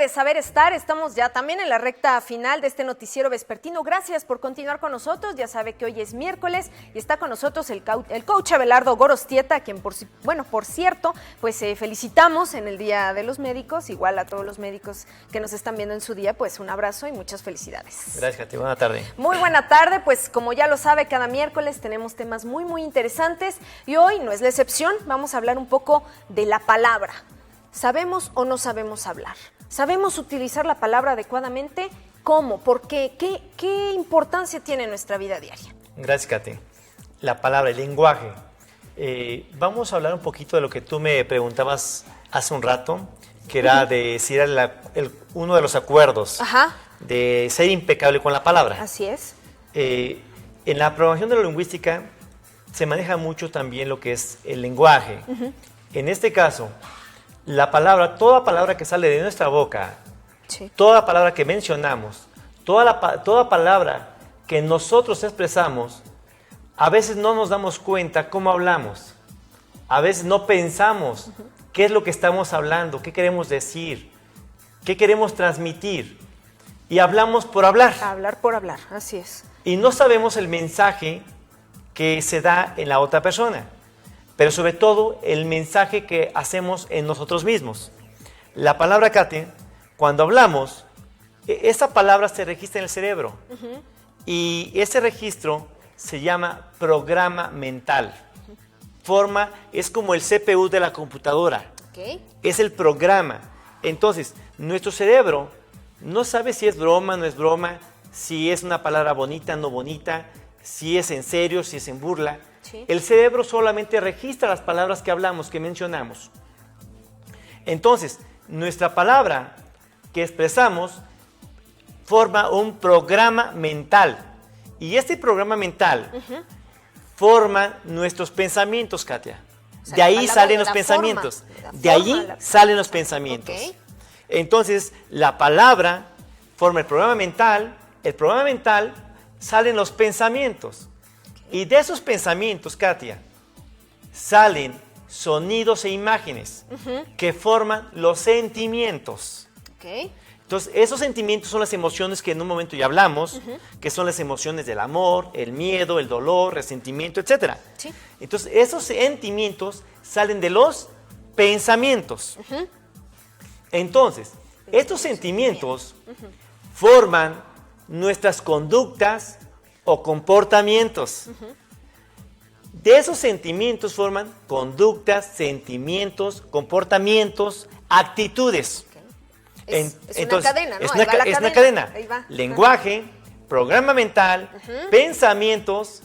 de Saber Estar. Estamos ya también en la recta final de este noticiero vespertino. Gracias por continuar con nosotros. Ya sabe que hoy es miércoles y está con nosotros el coach Abelardo Gorostieta, a quien por cierto, pues felicitamos en el Día de los Médicos. Igual a todos los médicos que nos están viendo en su día, pues un abrazo y muchas felicidades. Gracias, Katy. Buena tarde. Muy buena tarde. Pues como ya lo sabe, cada miércoles tenemos temas muy interesantes y hoy no es la excepción. Vamos a hablar un poco de la palabra. ¿Sabemos o no sabemos hablar? ¿Sabemos utilizar la palabra adecuadamente? ¿Cómo? ¿Por qué? ¿Qué importancia tiene en nuestra vida diaria? Gracias, Katy. La palabra, el lenguaje. Vamos a hablar un poquito de lo que tú me preguntabas hace un rato, que era de si era uno de los acuerdos. Ajá. De ser impecable con la palabra. Así es. En la programación de la lingüística se maneja mucho también lo que es el lenguaje. En este caso, la palabra, toda palabra que sale de nuestra boca, Sí. toda palabra que mencionamos, toda palabra que nosotros expresamos, a veces no nos damos cuenta cómo hablamos. A veces no pensamos qué es lo que estamos hablando, qué queremos decir, qué queremos transmitir. Y hablamos por hablar. Hablar por hablar, así es. Y no sabemos el mensaje que se da en la otra persona, pero sobre todo el mensaje que hacemos en nosotros mismos. La palabra, Katy, cuando hablamos, esa palabra se registra en el cerebro. Y ese registro se llama programa mental. Es como el CPU de la computadora. Okay. Es el programa. Entonces, nuestro cerebro no sabe si es broma, no es broma, si es una palabra bonita, no bonita, si es en serio, si es en burla. Sí. El cerebro solamente registra las palabras que hablamos, que mencionamos. Entonces, nuestra palabra que expresamos forma un programa mental. Y este programa mental forma nuestros pensamientos, Katia. O sea, de ahí salen los la pensamientos. forma, De allí salen los pensamientos. Okay. Entonces, la palabra forma el programa mental salen los pensamientos. Y de esos pensamientos, Katia, salen sonidos e imágenes que forman los sentimientos. Okay. Entonces, esos sentimientos son las emociones que en un momento ya hablamos, que son las emociones del amor, el miedo, el dolor, resentimiento, etc. Sí. Entonces, esos sentimientos salen de los pensamientos. Entonces, estos sentimientos forman nuestras conductas o comportamientos. De esos sentimientos forman conductas, sentimientos, comportamientos, actitudes. Es Entonces, una cadena, ¿no? Es una cadena. Ahí va. Lenguaje, programa mental, pensamientos,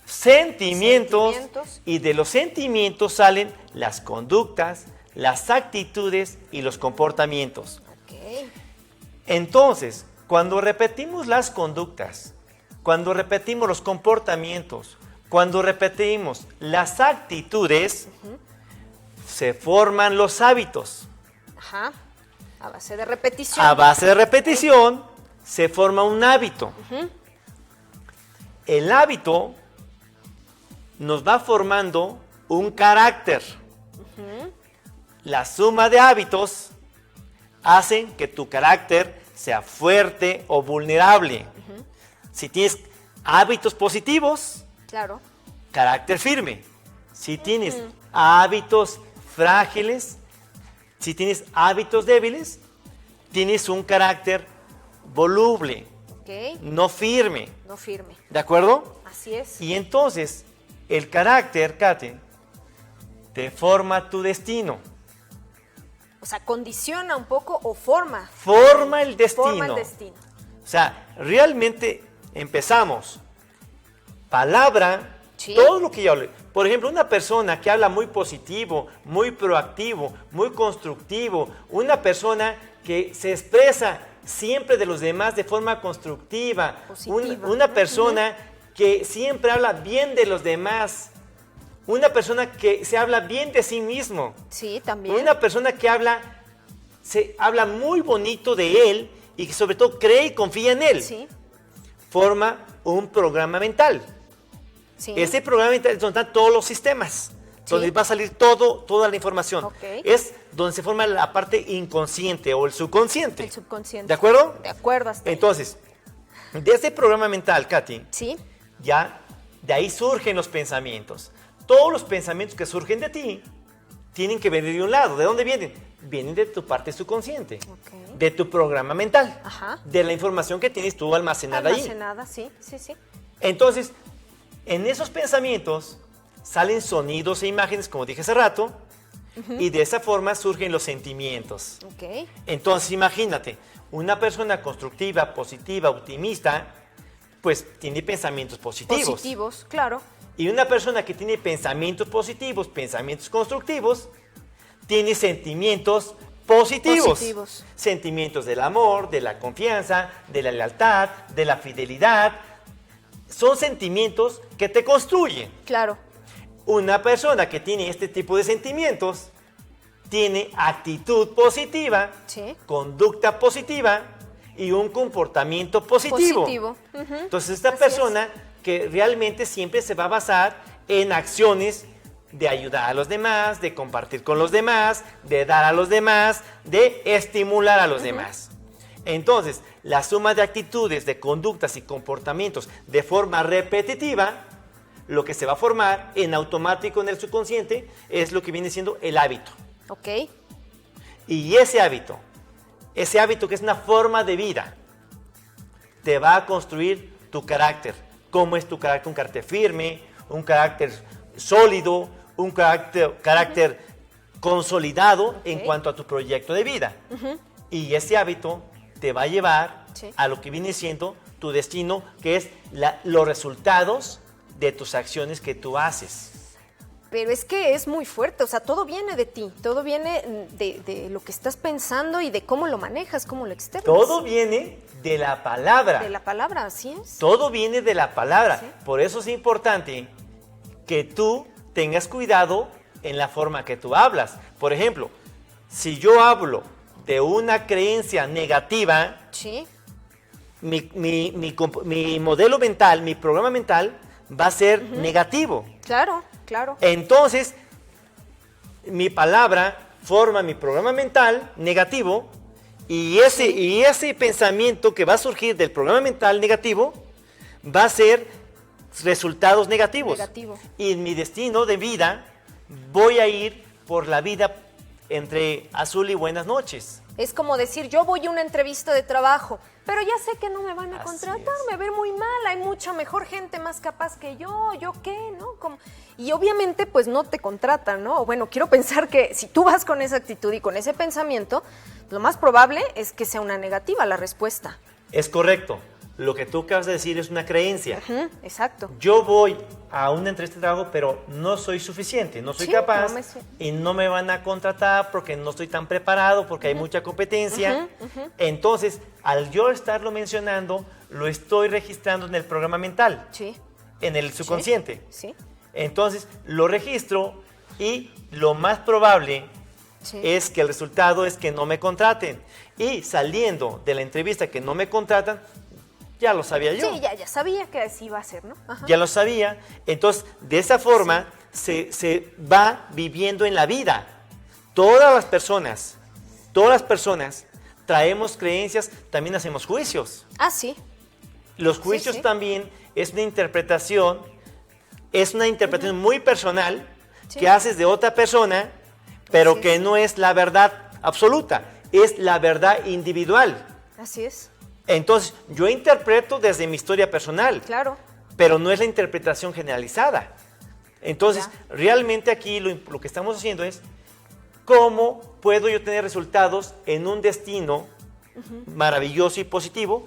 sentimientos, y de los sentimientos salen las conductas, las actitudes y los comportamientos. Okay. Entonces, cuando repetimos las conductas, cuando repetimos los comportamientos, cuando repetimos las actitudes, se forman los hábitos. Ajá. A base de repetición. A base de repetición se forma un hábito. El hábito nos va formando un carácter. La suma de hábitos hacen que tu carácter sea fuerte o vulnerable. Si tienes hábitos positivos, Claro. carácter firme. Si tienes hábitos frágiles, si tienes hábitos débiles, tienes un carácter voluble, Okay. no firme. No firme. ¿De acuerdo? Así es. Y entonces, el carácter, Katy, te forma tu destino. O sea, condiciona un poco o forma. Forma el destino. Forma el destino. O sea, realmente empezamos. Palabra, Sí. todo lo que yo hablo. Por ejemplo, una persona que habla muy positivo, muy proactivo, muy constructivo, una persona que se expresa siempre de los demás de forma constructiva, Positiva. una persona que siempre habla bien de los demás, una persona que se habla bien de sí mismo, Sí, también. una persona que se habla muy bonito de él y que sobre todo cree y confía en él, Sí. forma un programa mental. Sí. Ese programa mental es donde están todos los sistemas. donde va a salir toda la información. Ok. Es donde se forma la parte inconsciente o el subconsciente. El subconsciente. ¿De acuerdo? De acuerdo hasta ahí. Entonces, de este programa mental, Katy, Sí. ya de ahí surgen los pensamientos. Todos los pensamientos que surgen de ti tienen que venir de un lado. ¿De dónde vienen? Vienen de tu parte subconsciente, Ok. de tu programa mental, Ajá. de la información que tienes tú almacenada ahí. Almacenada, sí, sí, sí. Entonces, en esos pensamientos salen sonidos e imágenes, como dije hace rato, y de esa forma surgen los sentimientos. Ok. Entonces, imagínate, una persona constructiva, positiva, optimista, pues tiene pensamientos positivos. Positivos, claro. Y una persona que tiene pensamientos positivos, pensamientos constructivos, tiene sentimientos positivos. Positivos. Sentimientos del amor, de la confianza, de la lealtad, de la fidelidad. Son sentimientos que te construyen. Claro. Una persona que tiene este tipo de sentimientos tiene actitud positiva, Sí. conducta positiva y un comportamiento positivo. Positivo. Ujú. Entonces esta Así persona que realmente siempre se va a basar en acciones de ayudar a los demás, de compartir con los demás, de dar a los demás, de estimular a los demás. Entonces, la suma de actitudes, de conductas y comportamientos de forma repetitiva, lo que se va a formar en automático en el subconsciente es lo que viene siendo el hábito. Ok. Y ese hábito que es una forma de vida, te va a construir tu carácter. ¿Cómo es tu carácter? Un carácter firme, un carácter sólido, un carácter consolidado en cuanto a tu proyecto de vida. Y ese hábito te va a llevar Sí. a lo que viene siendo tu destino, que es los resultados de tus acciones que tú haces. Pero es que es muy fuerte, o sea, todo viene de ti, todo viene de lo que estás pensando y de cómo lo manejas, cómo lo externas. Todo viene de la palabra. De la palabra, así es. Todo viene de la palabra. Sí. Por eso es importante que tú tengas cuidado en la forma que tú hablas. Por ejemplo, si yo hablo de una creencia negativa, Sí. mi modelo mental, mi programa mental va a ser negativo. Claro, claro. Entonces, mi palabra forma mi programa mental negativo y ese pensamiento que va a surgir del programa mental negativo va a ser resultados negativos. Negativo. Y en mi destino de vida voy a ir por la vida entre azul y buenas noches. Es como decir, yo voy a una entrevista de trabajo, pero ya sé que no me van a Así contratar, es. me ven muy mal, hay mucha mejor gente más capaz que yo qué, ¿no? Y obviamente pues no te contratan, ¿no? O bueno, quiero pensar que si tú vas con esa actitud y con ese pensamiento, lo más probable es que sea una negativa la respuesta. Es correcto. Lo que tú acabas de decir es una creencia. Ujú, exacto. Yo voy a una entrevista de trabajo, pero no soy suficiente, no soy Sí, capaz no me sé. y no me van a contratar porque no estoy tan preparado, porque hay mucha competencia. Entonces, al yo estarlo mencionando, lo estoy registrando en el programa mental, Sí. en el subconsciente. Sí. Entonces, lo registro y lo más probable Sí. es que el resultado es que no me contraten. Y saliendo de la entrevista que no me contratan, ya lo sabía yo. Sí, ya sabía que así iba a ser, ¿no? Ajá. Ya lo sabía. Entonces, de esa forma se va viviendo en la vida. Todas las personas traemos creencias, también hacemos juicios. Ah, sí. Los juicios sí. también es una interpretación muy personal Sí. que haces de otra persona, pero Así que es. no es la verdad absoluta, es la verdad individual. Así es. Entonces, yo interpreto desde mi historia personal. Claro. Pero no es la interpretación generalizada. Entonces, realmente aquí lo que estamos haciendo es cómo puedo yo tener resultados en un destino maravilloso y positivo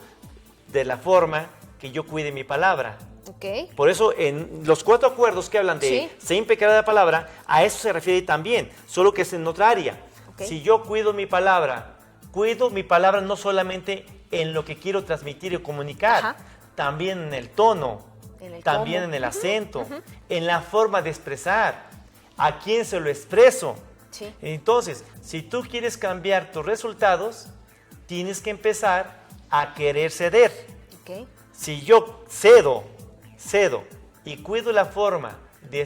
de la forma que yo cuide mi palabra. Ok. Por eso, en los 4 acuerdos que hablan de Sí. ser impecable de la palabra, a eso se refiere también, solo que es en otra área. Ok. Si yo cuido mi palabra no solamente en lo que quiero transmitir o comunicar, Ajá. también en el tono, En el también cómo. en el acento, en la forma de expresar, a quién se lo expreso. Sí. Entonces, si tú quieres cambiar tus resultados, tienes que empezar a querer ceder. Ok. Si yo cedo y cuido la forma de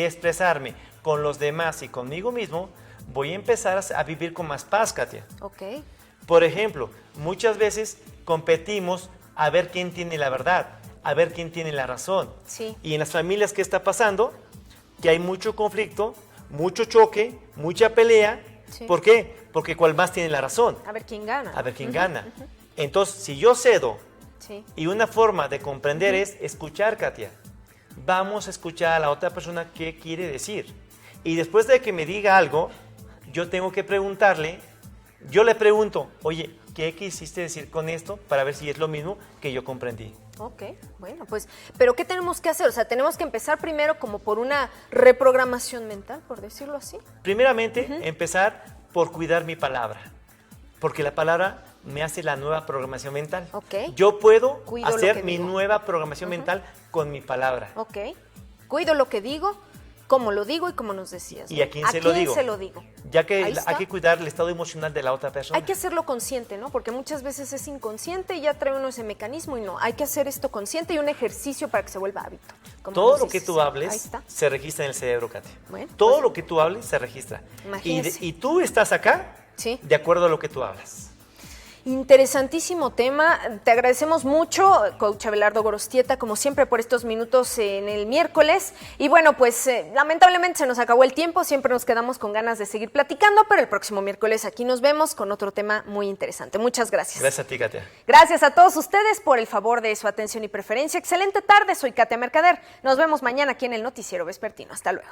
expresarme con los demás y conmigo mismo, voy a empezar a vivir con más paz, Katia. Ok. Por ejemplo, muchas veces competimos a ver quién tiene la verdad, a ver quién tiene la razón. Sí. Y en las familias, ¿qué está pasando? Que hay mucho conflicto, mucho choque, mucha pelea. Sí. ¿Por qué? Porque cuál más tiene la razón. A ver quién gana. A ver quién gana. Entonces, si yo cedo, Sí. y una forma de comprender es escuchar, Katia. Vamos a escuchar a la otra persona qué quiere decir. Y después de que me diga algo, yo tengo que preguntarle, yo le pregunto, oye, ¿qué quisiste decir con esto? Para ver si es lo mismo que yo comprendí. Ok, bueno, pues, pero ¿qué tenemos que hacer? O sea, tenemos que empezar primero como por una reprogramación mental, por decirlo así. Primeramente, empezar por cuidar mi palabra, porque la palabra me hace la nueva programación mental. Ok. Yo puedo Cuido lo hacer que mi digo. nueva programación mental con mi palabra. Ok. Cuido lo que digo, cómo lo digo y cómo nos decías. ¿Y ¿no? a quién se lo digo? se lo digo? Ya que Ahí está. hay que cuidar el estado emocional de la otra persona. Hay que hacerlo consciente, ¿no? Porque muchas veces es inconsciente y ya trae uno ese mecanismo y no. Hay que hacer esto consciente y un ejercicio para que se vuelva hábito. como Todo nos lo que dices. tú Ahí hables está. se registra en el cerebro, Katy. Bueno, Todo pues, lo que tú hables se registra. Imagínese. Y tú estás acá Sí. de acuerdo a lo que tú hablas. Interesantísimo tema. Te agradecemos mucho, coach Abelardo Gorostieta, como siempre, por estos minutos en el miércoles. Y bueno, pues lamentablemente se nos acabó el tiempo. Siempre nos quedamos con ganas de seguir platicando, pero el próximo miércoles aquí nos vemos con otro tema muy interesante. Muchas gracias. Gracias a ti, Katia. Gracias a todos ustedes por el favor de su atención y preferencia. Excelente tarde, soy Katia Mercader. Nos vemos mañana aquí en el Noticiero Vespertino. Hasta luego.